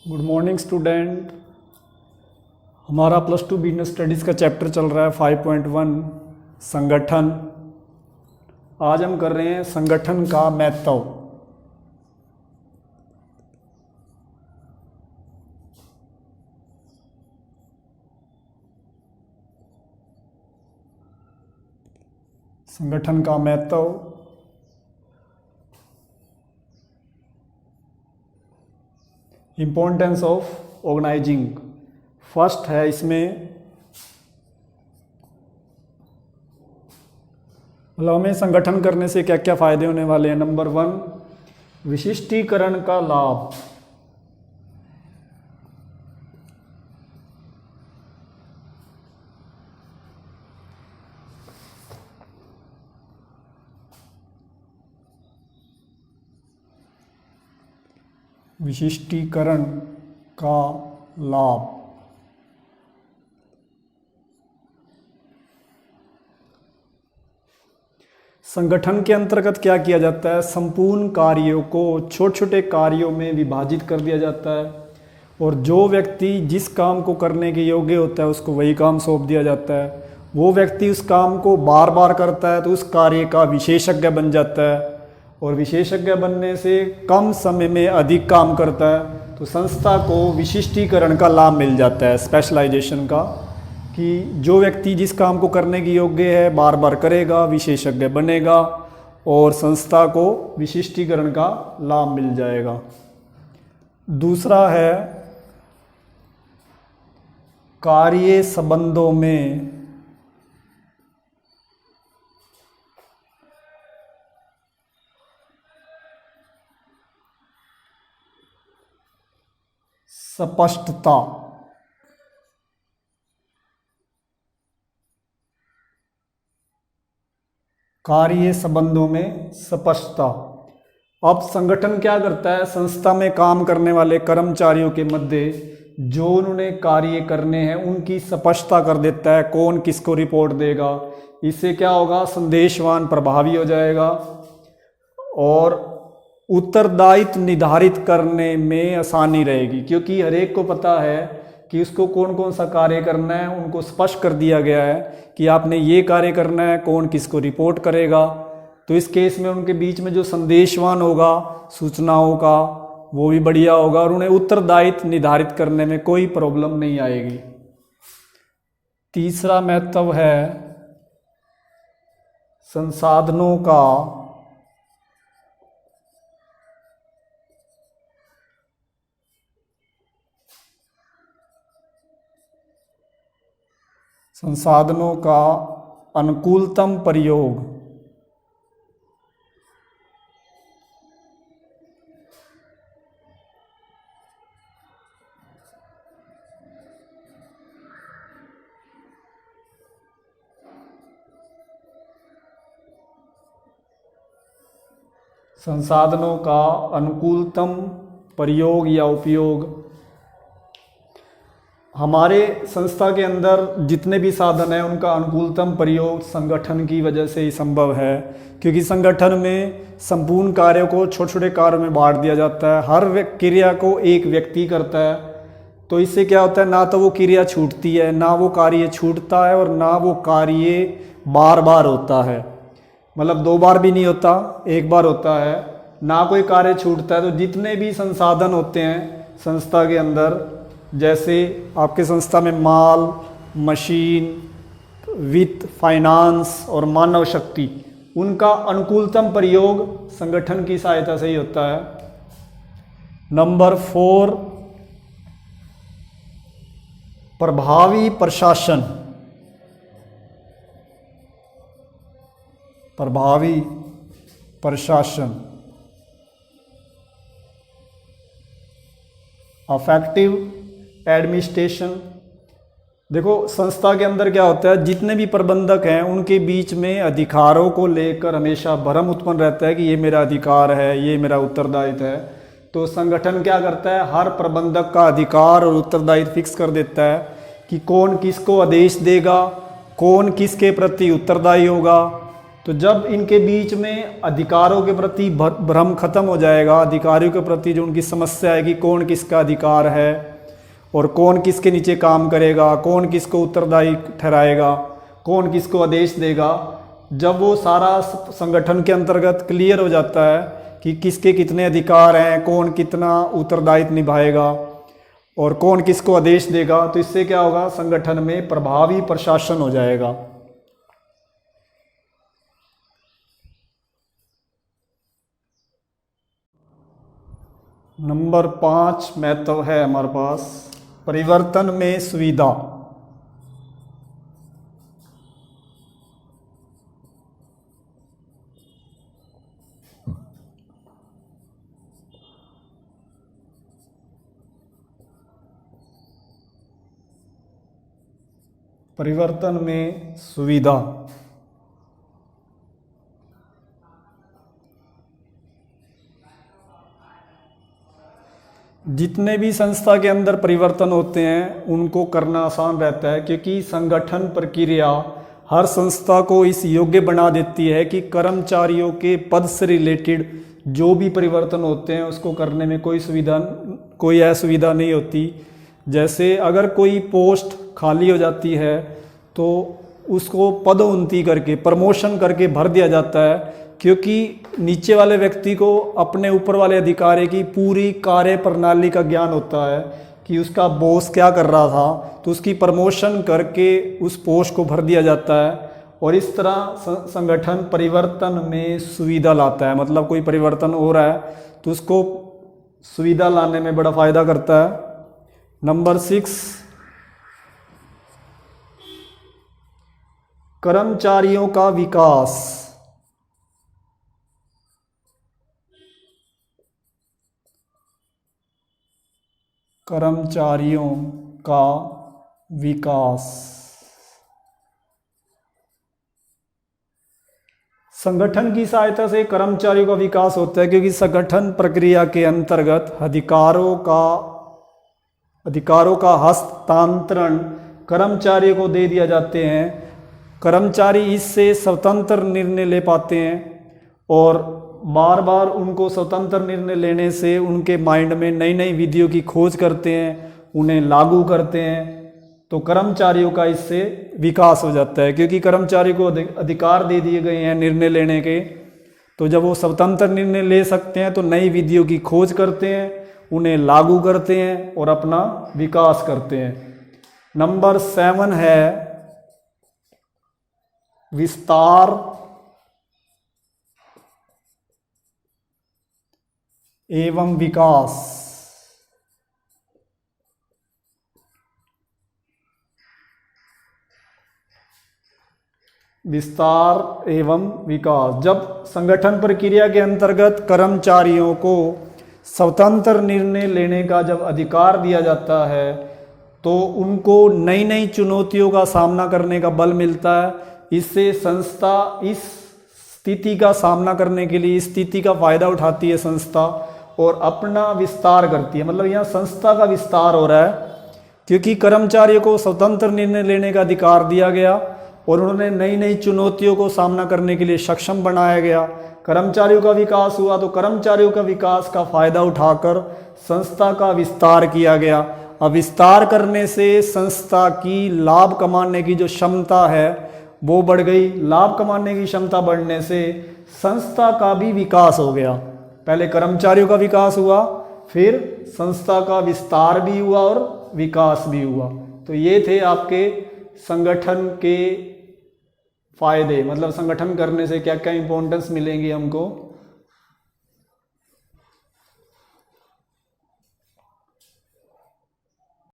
Good morning student. हमारा plus two business studies का chapter चल रहा है 5.1 संगठन। आज हम कर रहे हैं संगठन का महत्व। संगठन का महत्व। Importance of organising. फर्स्ट है इसमें मतलब हमें संगठन करने से क्या क्या फ़ायदे होने वाले हैं। नंबर 1, विशिष्टीकरण का लाभ। विशिष्टीकरण का लाभ। संगठन के अंतर्गत क्या किया जाता है, संपूर्ण कार्यों को छोटे छोटे कार्यों में विभाजित कर दिया जाता है और जो व्यक्ति जिस काम को करने के योग्य होता है उसको वही काम सौंप दिया जाता है। वो व्यक्ति उस काम को बार बार करता है तो उस कार्य का विशेषज्ञ बन जाता है और विशेषज्ञ बनने से कम समय में अधिक काम करता है तो संस्था को विशिष्टीकरण का लाभ मिल जाता है, स्पेशलाइजेशन का, कि जो व्यक्ति जिस काम को करने के योग्य है बार बार करेगा, विशेषज्ञ बनेगा और संस्था को विशिष्टीकरण का लाभ मिल जाएगा। दूसरा है कार्य संबंधों में स्पष्टता। कार्य संबंधों में स्पष्टता। अब संगठन क्या करता है, संस्था में काम करने वाले कर्मचारियों के मध्य जो उन्होंने कार्य करने हैं उनकी स्पष्टता कर देता है, कौन किसको रिपोर्ट देगा। इससे क्या होगा, संदेशवान प्रभावी हो जाएगा और उत्तरदायित्व निर्धारित करने में आसानी रहेगी क्योंकि हर एक को पता है कि उसको कौन कौन सा कार्य करना है। उनको स्पष्ट कर दिया गया है कि आपने ये कार्य करना है, कौन किसको रिपोर्ट करेगा। तो इस केस में उनके बीच में जो संदेशवान होगा सूचनाओं का वो भी बढ़िया होगा और उन्हें उत्तरदायित्व निर्धारित करने में कोई प्रॉब्लम नहीं आएगी। तीसरा महत्व है संसाधनों का अनुकूलतम प्रयोग। संसाधनों का अनुकूलतम प्रयोग या उपयोग। हमारे संस्था के अंदर जितने भी साधन हैं उनका अनुकूलतम प्रयोग संगठन की वजह से ही संभव है क्योंकि संगठन में संपूर्ण कार्यों को छोटे छोटे कार्यों में बांट दिया जाता है। हर क्रिया को एक व्यक्ति करता है तो इससे क्या होता है, ना तो वो क्रिया छूटती है, ना वो कार्य छूटता है और ना वो कार्य बार बार होता है, मतलब 2 बार भी नहीं होता, 1 बार होता है। ना कोई कार्य छूटता है। तो जितने भी संसाधन होते हैं संस्था के अंदर, जैसे आपके संस्था में माल, मशीन, वित्त, फाइनेंस और मानव शक्ति, उनका अनुकूलतम प्रयोग संगठन की सहायता से ही होता है। नंबर 4, प्रभावी प्रशासन। प्रभावी प्रशासन, अफेक्टिव एडमिनिस्ट्रेशन। देखो संस्था के अंदर क्या होता है, जितने भी प्रबंधक हैं उनके बीच में अधिकारों को लेकर हमेशा भ्रम उत्पन्न रहता है कि ये मेरा अधिकार है, ये मेरा उत्तरदायित्व है। तो संगठन क्या करता है, हर प्रबंधक का अधिकार और उत्तरदायित्व फिक्स कर देता है कि कौन किसको आदेश देगा, कौन किसके प्रति उत्तरदायी होगा। तो जब इनके बीच में अधिकारों के प्रति भ्रम खत्म हो जाएगा, अधिकारियों के प्रति जो उनकी समस्या है कि कौन किसका अधिकार है और कौन किसके नीचे काम करेगा, कौन किसको उत्तरदायी ठहराएगा, कौन किसको आदेश देगा, जब वो सारा संगठन के अंतर्गत क्लियर हो जाता है कि किसके कितने अधिकार हैं, कौन कितना उत्तरदायित्व निभाएगा और कौन किसको आदेश देगा, तो इससे क्या होगा, संगठन में प्रभावी प्रशासन हो जाएगा। नंबर 5 महत्व है हमारे पास परिवर्तन में सुविधा। परिवर्तन में सुविधा। जितने भी संस्था के अंदर परिवर्तन होते हैं उनको करना आसान रहता है, क्योंकि संगठन प्रक्रिया हर संस्था को इस योग्य बना देती है कि कर्मचारियों के पद से रिलेटेड जो भी परिवर्तन होते हैं उसको करने में कोई असुविधा नहीं होती। जैसे अगर कोई पोस्ट खाली हो जाती है तो उसको पदोन्नति करके, प्रमोशन करके भर दिया जाता है, क्योंकि नीचे वाले व्यक्ति को अपने ऊपर वाले अधिकारी की पूरी कार्य प्रणाली का ज्ञान होता है कि उसका बॉस क्या कर रहा था, तो उसकी प्रमोशन करके उस पोस्ट को भर दिया जाता है। और इस तरह संगठन परिवर्तन में सुविधा लाता है, मतलब कोई परिवर्तन हो रहा है तो उसको सुविधा लाने में बड़ा फायदा करता है। नंबर 6 कर्मचारियों का विकास। कर्मचारियों का विकास। संगठन की सहायता से कर्मचारियों का विकास होता है, क्योंकि संगठन प्रक्रिया के अंतर्गत अधिकारों का हस्तांतरण कर्मचारियों को दे दिया जाते हैं। कर्मचारी इससे स्वतंत्र निर्णय ले पाते हैं और बार बार उनको स्वतंत्र निर्णय लेने से उनके माइंड में नई नई विधियों की खोज करते हैं, उन्हें लागू करते हैं, तो कर्मचारियों का इससे विकास हो जाता है। क्योंकि कर्मचारी को अधिकार दे दिए गए हैं निर्णय लेने के, तो जब वो स्वतंत्र निर्णय ले सकते हैं तो नई विधियों की खोज करते हैं, उन्हें लागू करते हैं और अपना विकास करते हैं। नंबर 7 है विस्तार एवं विकास। विस्तार एवं विकास। जब संगठन प्रक्रिया के अंतर्गत कर्मचारियों को स्वतंत्र निर्णय लेने का जब अधिकार दिया जाता है तो उनको नई नई चुनौतियों का सामना करने का बल मिलता है। इससे संस्था इस स्थिति का सामना करने के लिए, इस स्थिति का फायदा उठाती है संस्था और अपना विस्तार करती है। मतलब यहाँ संस्था का विस्तार हो रहा है, क्योंकि कर्मचारियों को स्वतंत्र निर्णय लेने का अधिकार दिया गया और उन्होंने नई नई चुनौतियों को सामना करने के लिए सक्षम बनाया गया। कर्मचारियों का विकास हुआ तो कर्मचारियों का विकास का फायदा उठाकर संस्था का विस्तार किया गया। अब विस्तार करने से संस्था की लाभ कमाने की जो क्षमता है वो बढ़ गई। लाभ कमाने की क्षमता बढ़ने से संस्था का भी विकास हो गया। पहले कर्मचारियों का विकास हुआ, फिर संस्था का विस्तार भी हुआ और विकास भी हुआ। तो ये थे आपके संगठन के फायदे, मतलब संगठन करने से क्या क्या इंपॉर्टेंस मिलेंगी हमको।